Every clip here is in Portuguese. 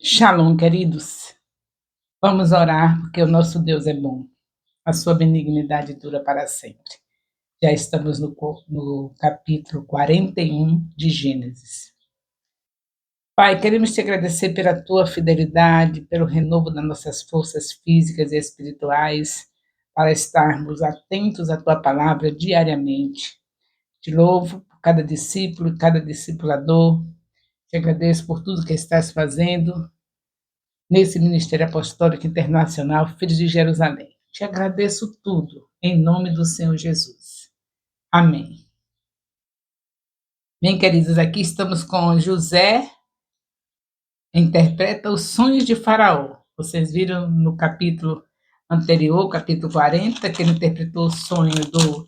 Shalom, queridos. Vamos orar, porque o nosso Deus é bom. A sua benignidade dura para sempre. Já estamos no capítulo 41 de Gênesis. Pai, queremos te agradecer pela tua fidelidade, pelo renovo das nossas forças físicas e espirituais, para estarmos atentos à tua palavra diariamente. Te louvo por cada discípulo e cada discipulador. Te agradeço por tudo que estás fazendo nesse Ministério Apostólico Internacional, Filhos de Jerusalém. Te agradeço tudo, em nome do Senhor Jesus. Amém. Bem, queridos, aqui estamos com José, interpreta os sonhos de Faraó. Vocês viram no capítulo anterior, capítulo 40, que ele interpretou o sonho do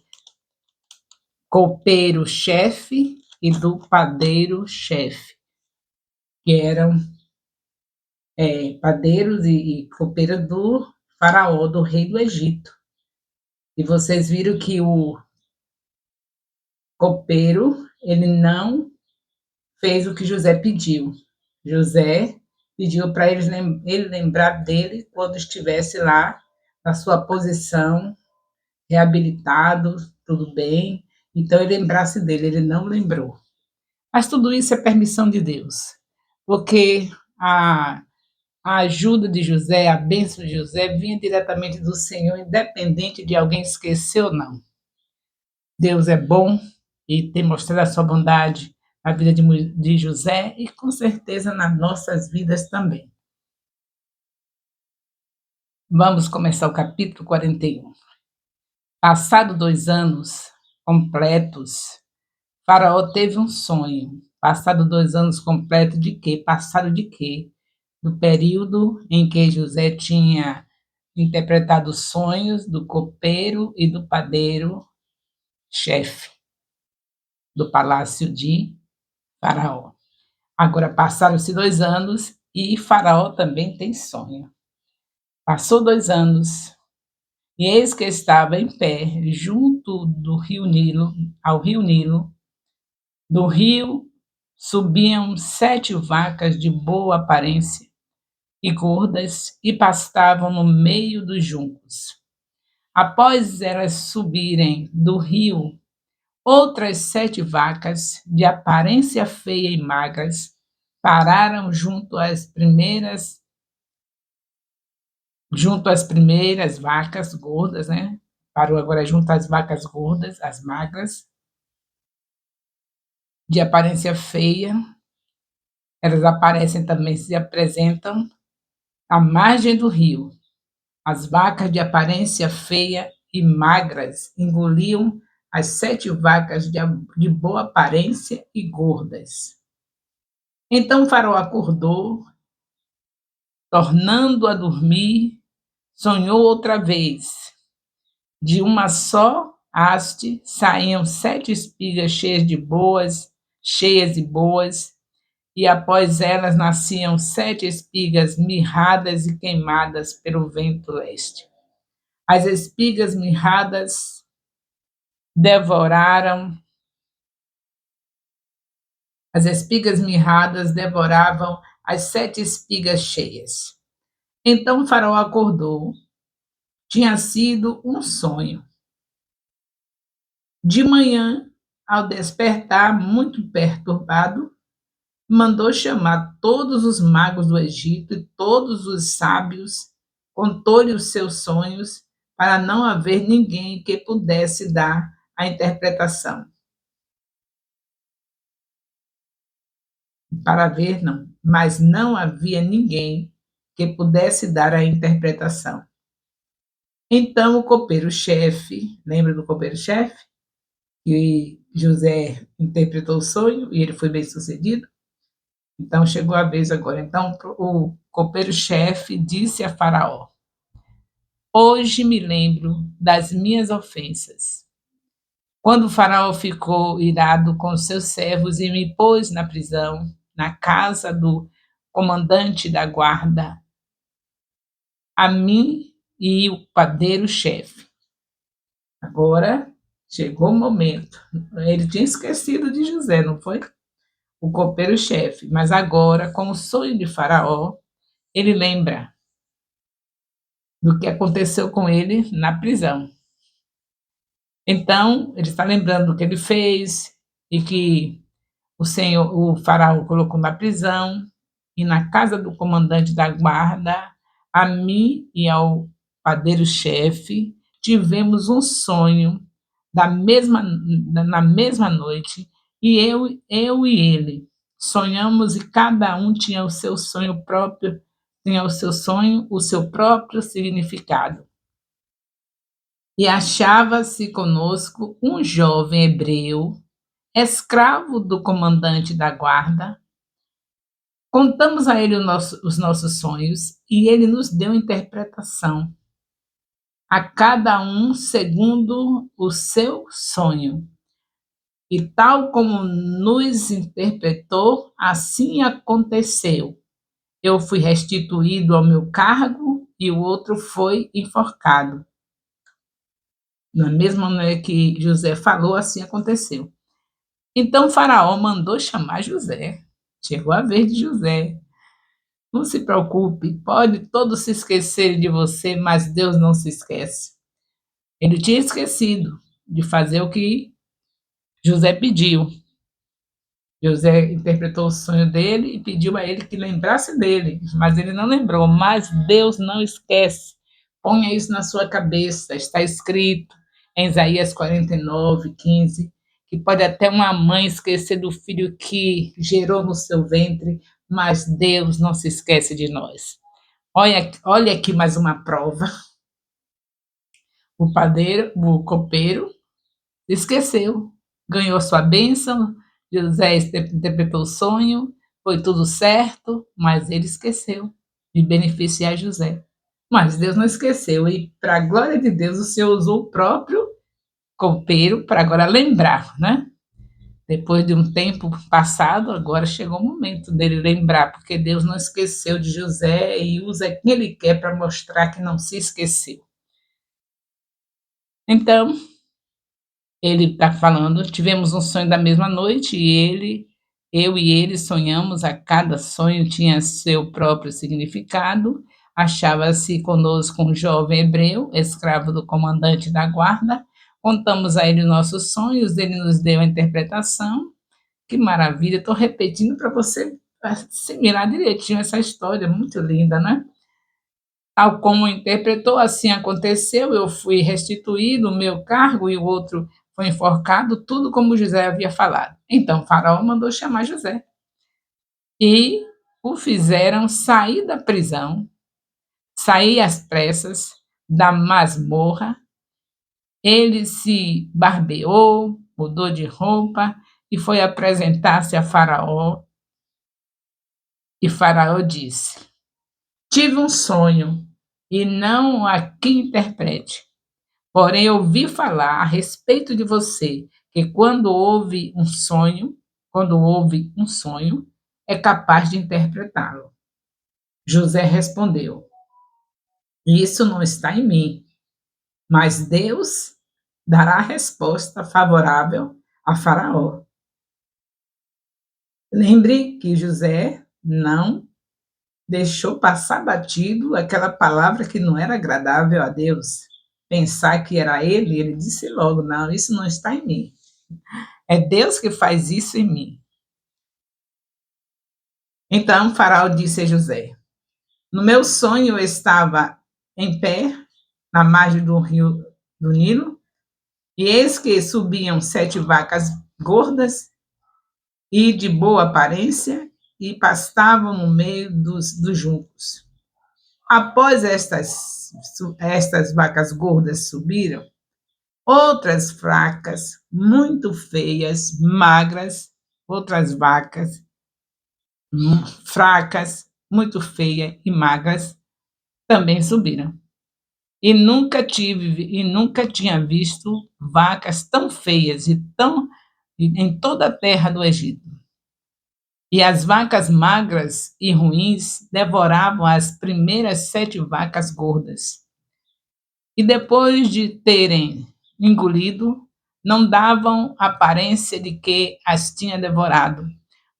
copeiro-chefe e do padeiro-chefe, que eram padeiros e copeiros do Faraó, do rei do Egito. E vocês viram que o copeiro, ele não fez o que José pediu. José pediu para ele lembrar dele quando estivesse lá na sua posição, reabilitado, tudo bem. Então ele lembrasse dele, ele não lembrou. Mas tudo isso é permissão de Deus, porque a ajuda de José, a bênção de José vinha diretamente do Senhor, independente de alguém esquecer ou não. Deus é bom e tem mostrado a sua bondade na vida de José e com certeza nas nossas vidas também. Vamos começar o capítulo 41. Passado 2 anos completos, Faraó teve um sonho. Passado 2 anos completos de quê? Passado de quê? Do período em que José tinha interpretado os sonhos do copeiro e do padeiro-chefe do palácio de Faraó. Agora passaram-se 2 anos e Faraó também tem sonho. Passou 2 anos e eis que estava em pé junto do rio Nilo, ao rio Nilo. Do rio subiam 7 vacas de boa aparência e gordas e pastavam no meio dos juncos. Após elas subirem do rio, outras 7 vacas de aparência feia e magras pararam junto às primeiras vacas gordas, né? Parou agora junto às vacas gordas, as magras, de aparência feia. Elas aparecem também, se apresentam à margem do rio. As vacas de aparência feia e magras engoliam as 7 vacas de boa aparência e gordas. Então Faraó acordou, tornando a dormir, sonhou outra vez. De uma só haste saíam 7 espigas cheias e boas, e após elas nasciam 7 espigas mirradas e queimadas pelo vento leste. As espigas mirradas devoravam as 7 espigas cheias. Então Faraó acordou. Tinha sido um sonho. De manhã, ao despertar, muito perturbado, mandou chamar todos os magos do Egito e todos os sábios, contou-lhe os seus sonhos, para não haver ninguém que pudesse dar a interpretação. Para ver, não, mas não havia ninguém que pudesse dar a interpretação. Então o copeiro-chefe, lembra do copeiro-chefe? Que José interpretou o sonho e ele foi bem sucedido? Então chegou a vez agora. Então o copeiro-chefe disse a Faraó: hoje me lembro das minhas ofensas. Quando o Faraó ficou irado com seus servos e me pôs na prisão, na casa do comandante da guarda, a mim e o padeiro-chefe. Agora chegou o momento. Ele tinha esquecido de José, não foi? O copeiro-chefe. Mas agora, com o sonho de Faraó, ele lembra do que aconteceu com ele na prisão. Então, ele está lembrando do que ele fez e que o faraó colocou na prisão e na casa do comandante da guarda, a mim e ao padeiro-chefe, tivemos um sonho na mesma noite, e eu e ele sonhamos e cada um tinha o seu sonho próprio, tinha o seu sonho, o seu próprio significado. E achava-se conosco um jovem hebreu, escravo do comandante da guarda. Contamos a ele os nossos sonhos e ele nos deu interpretação, a cada um segundo o seu sonho. E tal como nos interpretou, assim aconteceu. Eu fui restituído ao meu cargo e o outro foi enforcado. Na mesma maneira que José falou, assim aconteceu. Então Faraó mandou chamar José. Chegou a vez de José. Não se preocupe, pode todos se esquecerem de você, mas Deus não se esquece. Ele tinha esquecido de fazer o que José pediu. José interpretou o sonho dele e pediu a ele que lembrasse dele, mas ele não lembrou. Mas Deus não esquece. Ponha isso na sua cabeça. Está escrito em Isaías 49:15, que pode até uma mãe esquecer do filho que gerou no seu ventre, mas Deus não se esquece de nós. Olha aqui mais uma prova. O copeiro, esqueceu, ganhou sua bênção, José interpretou o sonho, foi tudo certo, mas ele esqueceu de beneficiar José. Mas Deus não esqueceu, e para a glória de Deus, o Senhor usou o próprio copeiro para agora lembrar, né? Depois de um tempo passado, agora chegou o momento dele lembrar, porque Deus não esqueceu de José e usa quem ele quer para mostrar que não se esqueceu. Então, ele está falando, tivemos um sonho da mesma noite eu e ele sonhamos, a cada sonho tinha seu próprio significado. Achava-se conosco um jovem hebreu, escravo do comandante da guarda. Contamos a ele nossos sonhos, ele nos deu a interpretação. Que maravilha, estou repetindo para você assimilar direitinho essa história, muito linda, né? Tal como interpretou, assim aconteceu, eu fui restituído o meu cargo e o outro foi enforcado, tudo como José havia falado. Então Faraó mandou chamar José e o fizeram sair da prisão, sair às pressas da masmorra. Ele se barbeou, mudou de roupa e foi apresentar-se a Faraó. E Faraó disse: tive um sonho e não a que interprete. Porém, ouvi falar a respeito de você, que quando houve um sonho, é capaz de interpretá-lo. José respondeu: isso não está em mim, mas Deus dará a resposta favorável a Faraó. Lembre que José não deixou passar batido aquela palavra que não era agradável a Deus. Pensar que era ele disse logo: não, isso não está em mim. É Deus que faz isso em mim. Então Faraó disse a José: no meu sonho eu estava em pé na margem do rio do Nilo, e eis que subiam 7 vacas gordas e de boa aparência e pastavam no meio dos juncos. Após estas vacas gordas subiram, outras fracas, muito feias, magras, outras vacas fracas, muito feias e magras também subiram. E nunca tinha visto vacas tão feias em toda a terra do Egito. E as vacas magras e ruins devoravam as primeiras 7 vacas gordas. E depois de terem engolido, não davam aparência de que as tinha devorado,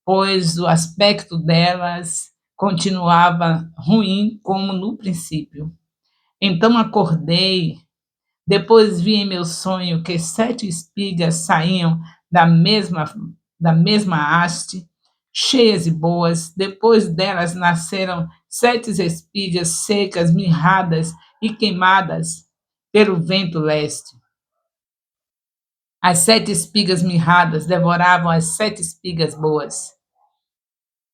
pois o aspecto delas continuava ruim como no princípio. Então acordei, depois vi em meu sonho que 7 espigas saíam da mesma, da mesma haste, cheias e boas. Depois delas nasceram 7 espigas secas, mirradas e queimadas pelo vento leste. As 7 espigas mirradas devoravam as 7 espigas boas.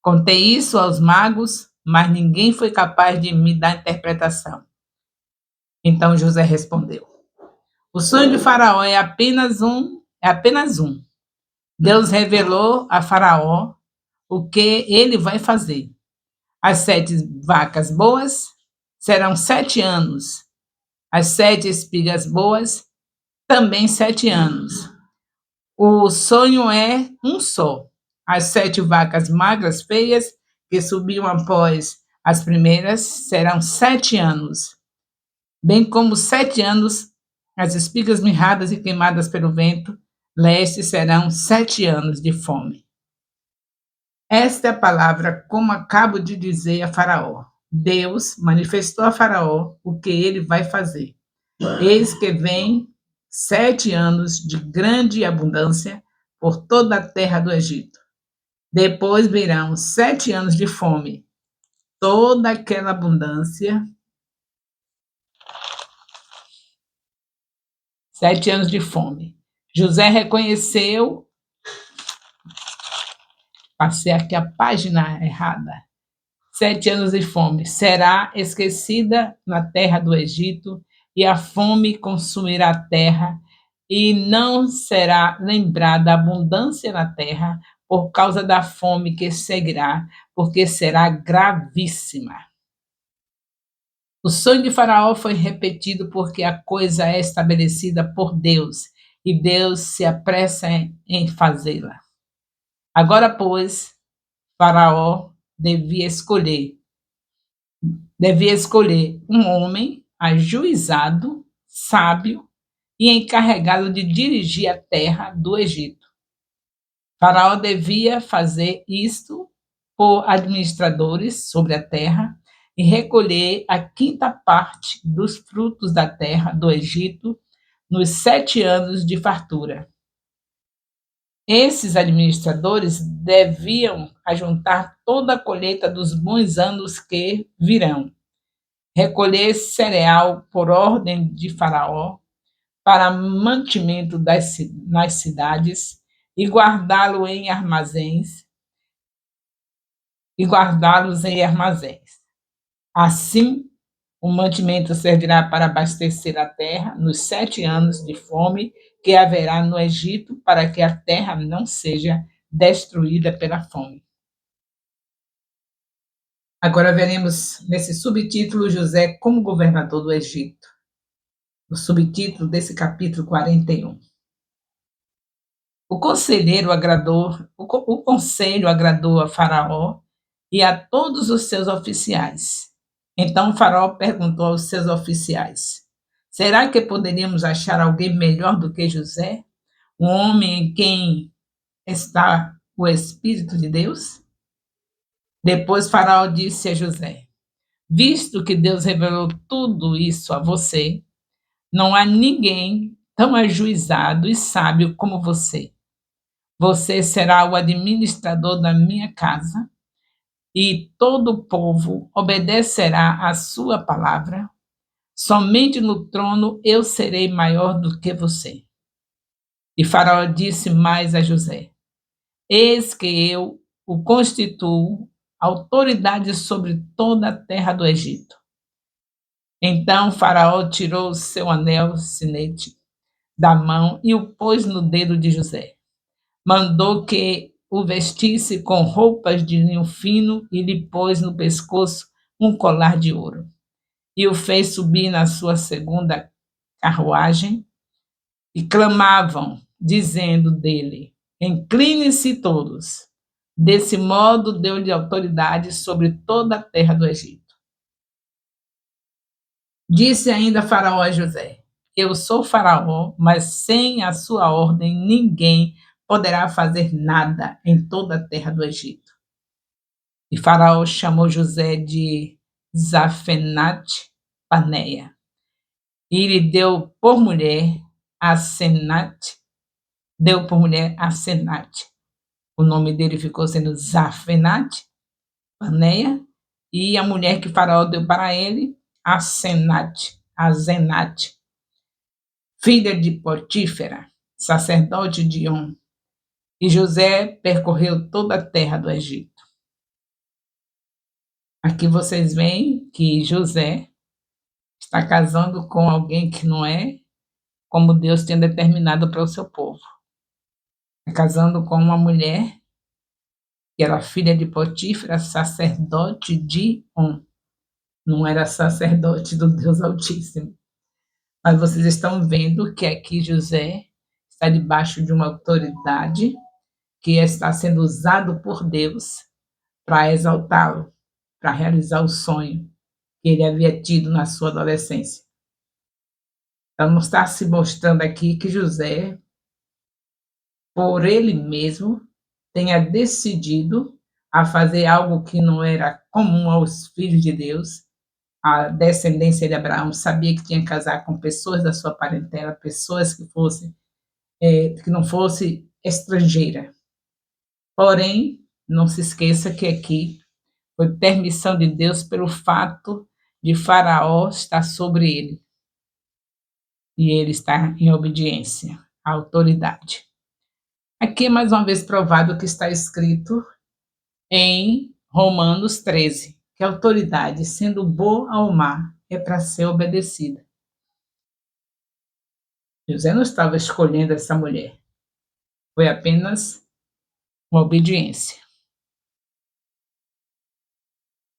Contei isso aos magos, mas ninguém foi capaz de me dar interpretação. Então José respondeu: o sonho de Faraó é apenas um. Deus revelou a Faraó o que ele vai fazer. As 7 vacas boas serão 7 anos. As 7 espigas boas, também 7 anos. O sonho é um só. As 7 vacas magras feias, que subiam após as primeiras, serão 7 anos. Bem como 7 anos, as espigas mirradas e queimadas pelo vento leste serão 7 anos de fome. Esta é a palavra, como acabo de dizer a Faraó. Deus manifestou a Faraó o que ele vai fazer. Eis que vem 7 anos de grande abundância por toda a terra do Egito. Depois virão 7 anos de fome. Toda aquela abundância, 7 anos de fome. José reconheceu, passei aqui a página errada. 7 anos de fome. Será esquecida na terra do Egito, e a fome consumirá a terra, e não será lembrada a abundância na terra por causa da fome que seguirá, porque será gravíssima. O sonho de Faraó foi repetido porque a coisa é estabelecida por Deus, e Deus se apressa em fazê-la. Agora, pois, Faraó devia escolher um homem ajuizado, sábio e encarregado de dirigir a terra do Egito. Faraó devia fazer isto por administradores sobre a terra e recolher a quinta parte dos frutos da terra do Egito nos 7 anos de fartura. Esses administradores deviam ajuntar toda a colheita dos bons anos que virão, recolher cereal por ordem de Faraó para mantimento nas cidades e guardá-lo em armazéns e guardá-los em armazéns. Assim, o mantimento servirá para abastecer a terra nos 7 anos de fome que haverá no Egito, para que a terra não seja destruída pela fome. Agora veremos nesse subtítulo José como governador do Egito. O subtítulo desse capítulo 41. O conselho agradou a Faraó e a todos os seus oficiais. Então Faraó perguntou aos seus oficiais: será que poderíamos achar alguém melhor do que José, um homem em quem está o Espírito de Deus? Depois Faraó disse a José: visto que Deus revelou tudo isso a você, não há ninguém tão ajuizado e sábio como você. Você será o administrador da minha casa, e todo o povo obedecerá à sua palavra. Somente no trono eu serei maior do que você. E Faraó disse mais a José: eis que eu o constituo autoridade sobre toda a terra do Egito. Então Faraó tirou o seu anel sinete da mão e o pôs no dedo de José. Mandou que o vestisse com roupas de linho fino e lhe pôs no pescoço um colar de ouro. E o fez subir na sua segunda carruagem, e clamavam, dizendo dele: inclinem-se todos. Desse modo deu-lhe autoridade sobre toda a terra do Egito. Disse ainda Faraó a José: eu sou Faraó, mas sem a sua ordem ninguém poderá fazer nada em toda a terra do Egito. E Faraó chamou José de Zafenate-Paneia, e lhe deu por mulher a Senate. O nome dele ficou sendo Zafenate-Paneia, e a mulher que Faraó deu para ele, a Zenate, filha de Potífera, sacerdote de On. E José percorreu toda a terra do Egito. Aqui vocês veem que José está casando com alguém que não é como Deus tinha determinado para o seu povo. Está casando com uma mulher que era filha de Potífera, sacerdote de On. Não era sacerdote do Deus Altíssimo. Mas vocês estão vendo que aqui José está debaixo de uma autoridade que está sendo usado por Deus para exaltá-lo, para realizar o sonho que ele havia tido na sua adolescência. Então, não está se mostrando aqui que José, por ele mesmo, tenha decidido a fazer algo que não era comum aos filhos de Deus. A descendência de Abraão sabia que tinha que casar com pessoas da sua parentela, pessoas que não fosse estrangeira. Porém, não se esqueça que aqui foi permissão de Deus pelo fato de Faraó estar sobre ele. E ele está em obediência à autoridade. Aqui é mais uma vez provado o que está escrito em Romanos 13, que a autoridade, sendo boa ou má, é para ser obedecida. José não estava escolhendo essa mulher, foi apenas uma obediência.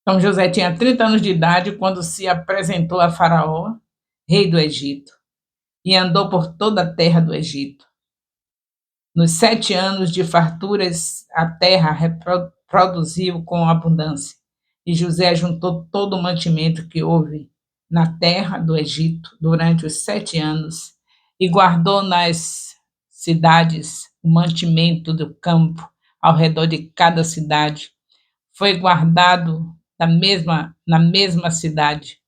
Então José tinha 30 anos de idade quando se apresentou a Faraó, rei do Egito, e andou por toda a terra do Egito. Nos 7 anos de farturas, a terra produziu com abundância, e José juntou todo o mantimento que houve na terra do Egito durante os 7 anos, e guardou nas cidades o mantimento do campo ao redor de cada cidade. Foi guardado na mesma cidade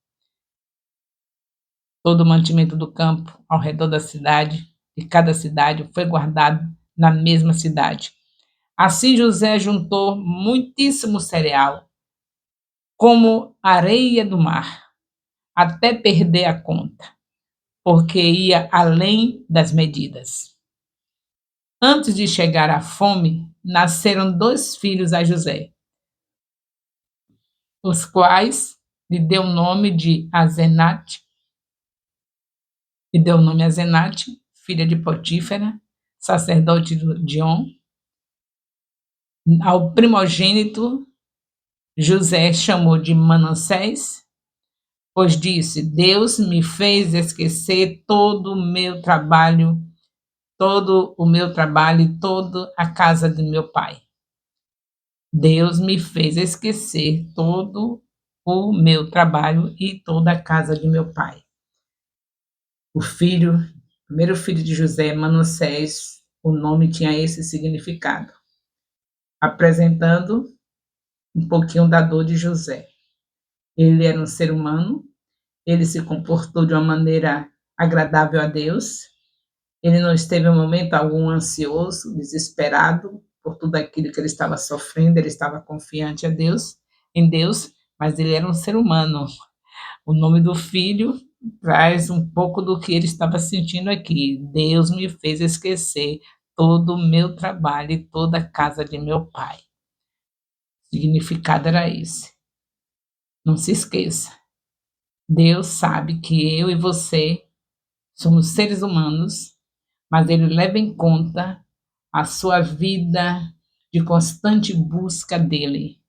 todo o mantimento do campo ao redor da cidade, de cada cidade, foi guardado na mesma cidade. Assim José juntou muitíssimo cereal, como areia do mar, até perder a conta, porque ia além das medidas. Antes de chegar à fome, nasceram 2 filhos a José, os quais lhe deu o nome de Azenate, filha de Potífera, sacerdote de On. Ao primogênito, José chamou de Manassés, pois disse: Deus me fez esquecer todo o meu trabalho e toda a casa de meu pai. Deus me fez esquecer todo o meu trabalho e toda a casa de meu pai. O primeiro filho de José, Manassés, o nome tinha esse significado, apresentando um pouquinho da dor de José. Ele era um ser humano, ele se comportou de uma maneira agradável a Deus, ele não esteve em momento algum ansioso, desesperado por tudo aquilo que ele estava sofrendo, ele estava confiante em Deus, mas ele era um ser humano. O nome do filho traz um pouco do que ele estava sentindo aqui. Deus me fez esquecer todo o meu trabalho e toda a casa de meu pai. O significado era esse. Não se esqueça. Deus sabe que eu e você somos seres humanos, mas Ele leva em conta a sua vida de constante busca dEle.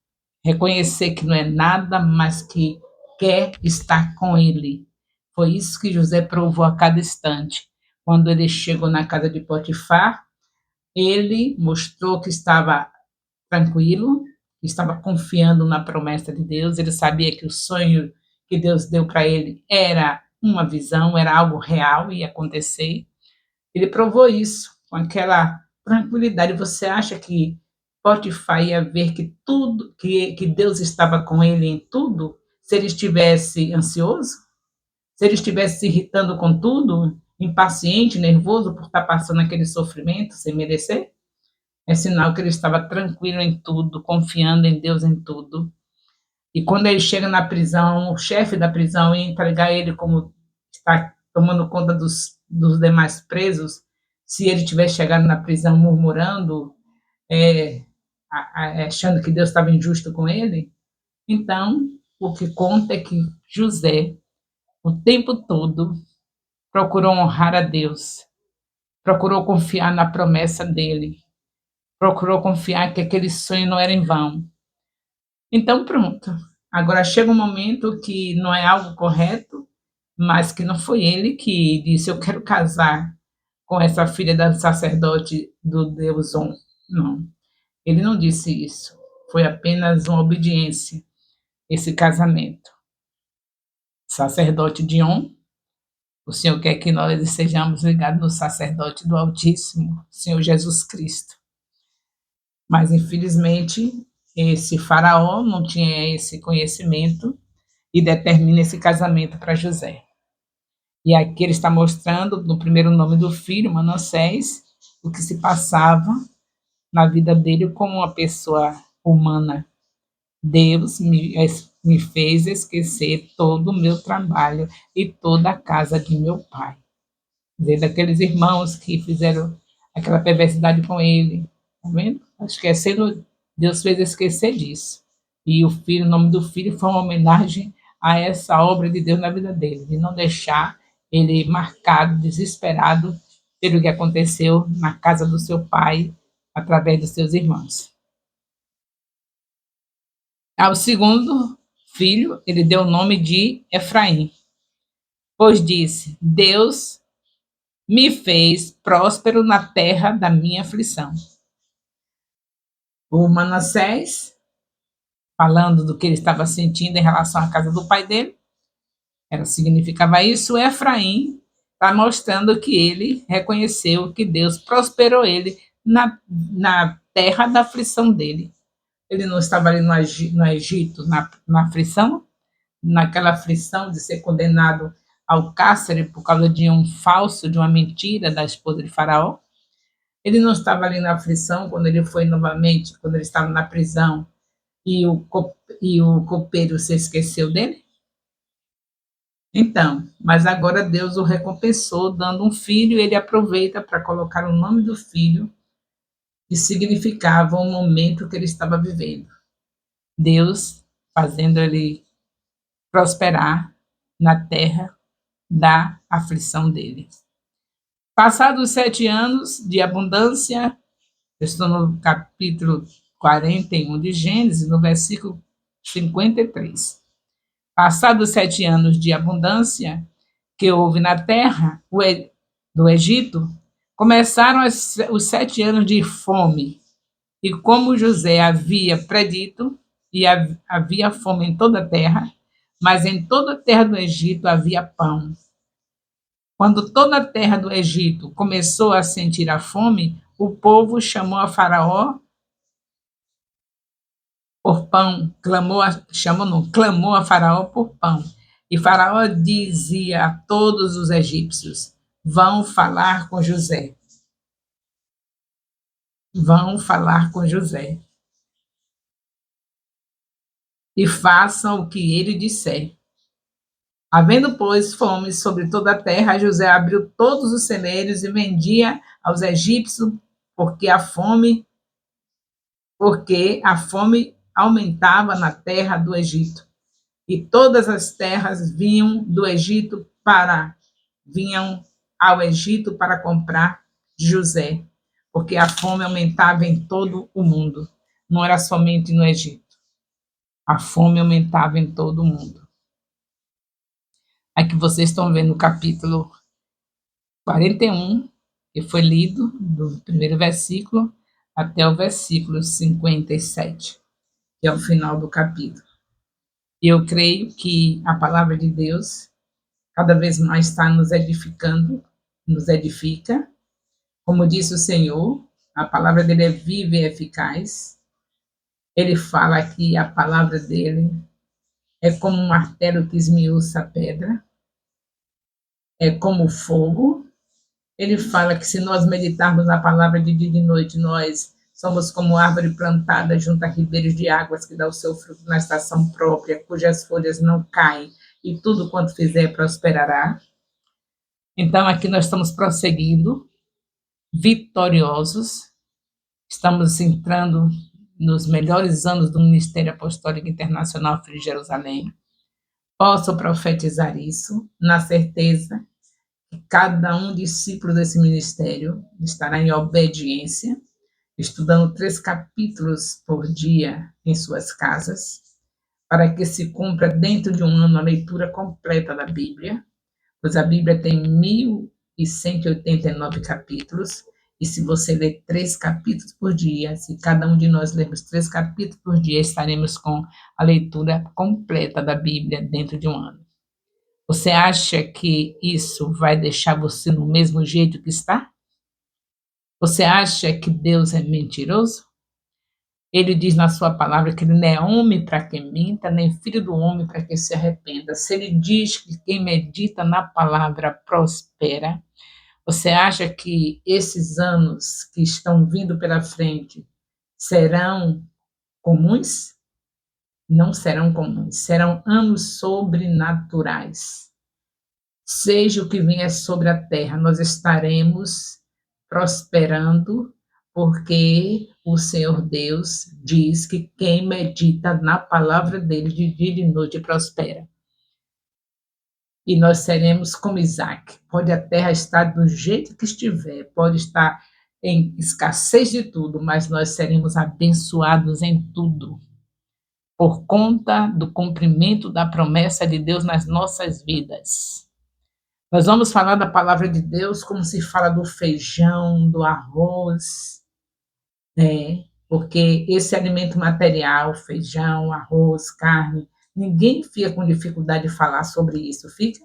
Reconhecer que não é nada, mas que quer estar com Ele. Foi isso que José provou a cada instante. Quando ele chegou na casa de Potifar, ele mostrou que estava tranquilo, que estava confiando na promessa de Deus. Ele sabia que o sonho que Deus deu para ele era uma visão, era algo real, ia acontecer. Ele provou isso com aquela tranquilidade. Você acha que Potifar ia ver que tudo, que Deus estava com ele em tudo, se ele estivesse ansioso, se ele estivesse se irritando com tudo, impaciente, nervoso por estar passando aquele sofrimento sem merecer, é sinal que ele estava tranquilo em tudo, confiando em Deus em tudo. E quando ele chega na prisão, o chefe da prisão ia entregar ele como está tomando conta dos demais presos, se ele tivesse chegado na prisão murmurando, é, achando que Deus estava injusto com ele, então o que conta é que José, o tempo todo, procurou honrar a Deus, procurou confiar na promessa dele, procurou confiar que aquele sonho não era em vão. Então, pronto. Agora chega um momento que não é algo correto, mas que não foi ele que disse: Eu quero casar com essa filha do sacerdote do Deus On. Não, ele não disse isso. Foi apenas uma obediência, esse casamento. Sacerdote de On, o Senhor quer que nós sejamos ligados no sacerdote do Altíssimo, Senhor Jesus Cristo. Mas, infelizmente, esse faraó não tinha esse conhecimento e determina esse casamento para José. E aqui ele está mostrando, no primeiro nome do filho, Manassés, o que se passava na vida dele como uma pessoa humana. Deus me fez esquecer todo o meu trabalho e toda a casa de meu pai. Dizer, daqueles irmãos que fizeram aquela perversidade com ele. Tá vendo? Esquecendo, Deus fez esquecer disso. E o filho, o nome do filho foi uma homenagem a essa obra de Deus na vida dele, de não deixar ele marcado, desesperado pelo que aconteceu na casa do seu pai, através dos seus irmãos. Ao segundo filho, ele deu o nome de Efraim, pois disse: Deus me fez próspero na terra da minha aflição. O Manassés, falando do que ele estava sentindo em relação à casa do pai dele, significava isso. O Efraim está mostrando que ele reconheceu que Deus prosperou ele na terra da aflição dele. Ele não estava ali no Egito, na aflição, naquela aflição de ser condenado ao cárcere por causa de um falso, de uma mentira da esposa de Faraó. Ele não estava ali na aflição quando ele foi novamente, quando ele estava na prisão e o copeiro se esqueceu dele? Então, mas agora Deus o recompensou dando um filho e ele aproveita para colocar o nome do filho que significava o momento que ele estava vivendo. Deus fazendo ele prosperar na terra da aflição dele. Passados 7 anos de abundância, eu estou no capítulo 41 de Gênesis, no versículo 53. Passados 7 anos de abundância que houve na terra do Egito, começaram os 7 anos de fome. E como José havia predito, e havia fome em toda a terra, mas em toda a terra do Egito havia pão. Quando toda a terra do Egito começou a sentir a fome, o povo chamou a Faraó por pão, clamou a Faraó por pão. E Faraó dizia a todos os egípcios: vão falar com José. Vão falar com José. E façam o que ele disser. Havendo, pois, fome sobre toda a terra, José abriu todos os celeiros e vendia aos egípcios, porque a fome aumentava na terra do Egito. E todas as terras vinham ao Egito para comprar José, porque a fome aumentava em todo o mundo, não era somente no Egito. A fome aumentava em todo o mundo. Aqui vocês estão vendo o capítulo 41, que foi lido, do primeiro versículo até o versículo 57, que é o final do capítulo. E eu creio que a palavra de Deus cada vez mais está nos edificando, nos edifica. Como disse o Senhor, A palavra dele é viva e eficaz. Ele fala que a palavra dele é como um martelo que esmiuça a pedra, é como fogo. Ele fala que se nós meditarmos na palavra de dia e de noite, nós somos como árvore plantada junto a ribeiros de águas que dá o seu fruto na estação própria, cujas folhas não caem e tudo quanto fizer prosperará. Então, aqui nós estamos prosseguindo, vitoriosos, estamos entrando nos melhores anos do Ministério Apostólico Internacional Filho de Jerusalém. Posso profetizar isso, na certeza que cada um discípulo desse ministério estará em obediência, estudando 3 capítulos por dia em suas casas, para que se cumpra dentro de um ano a leitura completa da Bíblia, pois a Bíblia tem 1189 capítulos, e se você ler 3 capítulos por dia, se cada um de nós lermos 3 capítulos por dia, estaremos com a leitura completa da Bíblia dentro de um ano. Você acha que isso vai deixar você no mesmo jeito que está? Você acha que Deus é mentiroso? Ele diz na sua palavra que ele não é homem para que minta, nem filho do homem para que se arrependa. Se ele diz que quem medita na palavra prospera, você acha que esses anos que estão vindo pela frente serão comuns? Não serão comuns, serão anos sobrenaturais. Seja o que vier sobre a terra, nós estaremos prosperando, porque o Senhor Deus diz que quem medita na palavra dele de dia e de noite prospera. E nós seremos como Isaac. Pode a terra estar do jeito que estiver, pode estar em escassez de tudo, mas nós seremos abençoados em tudo, por conta do cumprimento da promessa de Deus nas nossas vidas. Nós vamos falar da palavra de Deus como se fala do feijão, do arroz, né? Porque esse alimento material, feijão, arroz, carne, ninguém fica com dificuldade de falar sobre isso, fica?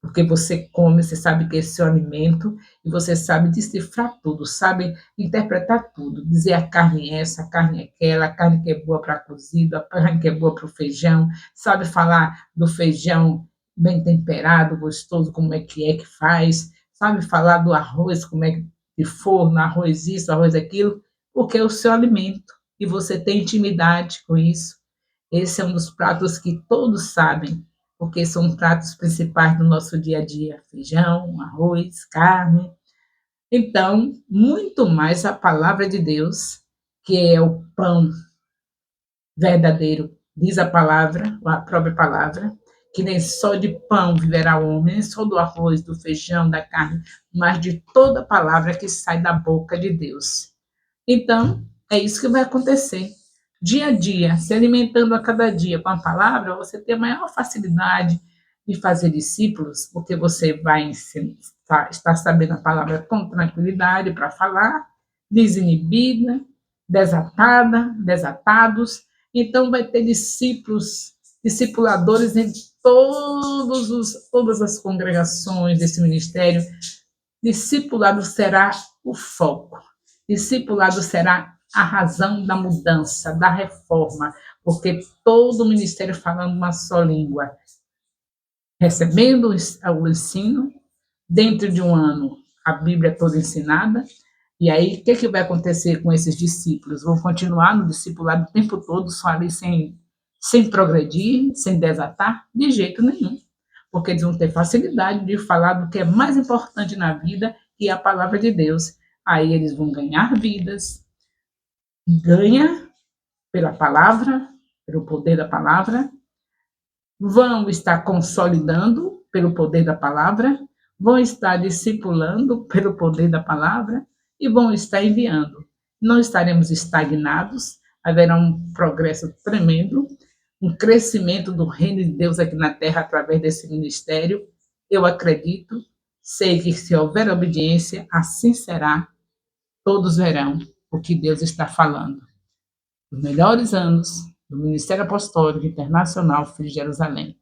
Porque você come, você sabe que esse é o alimento e você sabe decifrar tudo, sabe interpretar tudo, dizer a carne é essa, a carne é aquela, a carne que é boa para cozido, a carne que é boa para o feijão, sabe falar do feijão bem temperado, gostoso, como é que faz, sabe falar do arroz, como é que de forno, arroz isso, arroz aquilo, porque é o seu alimento e você tem intimidade com isso. Esse é um dos pratos que todos sabem, porque são pratos principais do nosso dia a dia: feijão, arroz, carne. Então, muito mais a palavra de Deus, que é o pão verdadeiro, diz a palavra, a própria palavra, que nem só de pão viverá o homem, nem só do arroz, do feijão, da carne, mas de toda palavra que sai da boca de Deus. Então, é isso que vai acontecer. Dia a dia, se alimentando a cada dia com a palavra, você tem a maior facilidade de fazer discípulos, porque você vai estar sabendo a palavra com tranquilidade para falar, desinibida, desatada, desatados. Então, vai ter discípulos, discipuladores em todas as congregações desse ministério. Discipulado será o foco. Discipulado será a razão da mudança, da reforma, porque todo o ministério falando uma só língua, recebendo o ensino, dentro de um ano, a Bíblia toda ensinada, e aí o que vai acontecer com esses discípulos? Vão continuar no discipulado o tempo todo, só ali sem progredir, sem desatar? De jeito nenhum, porque eles vão ter facilidade de falar do que é mais importante na vida, que é a palavra de Deus. Aí eles vão ganhar vidas, ganha pela palavra, pelo poder da palavra, vão estar consolidando pelo poder da palavra, vão estar discipulando pelo poder da palavra e vão estar enviando. Não estaremos estagnados, haverá um progresso tremendo, um crescimento do reino de Deus aqui na terra através desse ministério. Eu acredito, sei que se houver obediência, assim será. Todos verão o que Deus está falando. Os melhores anos do Ministério Apostólico Internacional Filho de Jerusalém,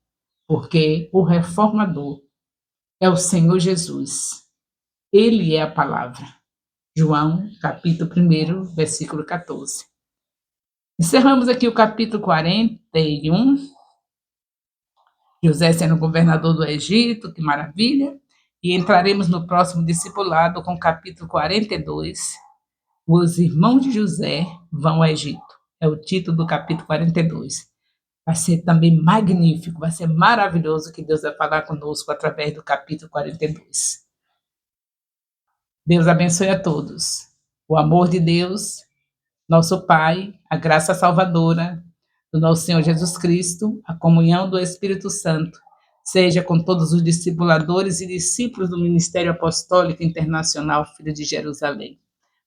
porque o reformador é o Senhor Jesus. Ele é a palavra. João, capítulo 1, versículo 14. Encerramos aqui o capítulo 41, José sendo governador do Egito, que maravilha. E entraremos no próximo discipulado com o capítulo 42, Os Irmãos de José Vão ao Egito. É o título do capítulo 42. Vai ser também magnífico, vai ser maravilhoso que Deus vai falar conosco através do capítulo 42. Deus abençoe a todos. O amor de Deus, nosso Pai, a graça salvadora do nosso Senhor Jesus Cristo, a comunhão do Espírito Santo, seja com todos os discipuladores e discípulos do Ministério Apostólico Internacional Filho de Jerusalém,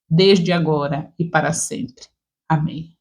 desde agora e para sempre. Amém.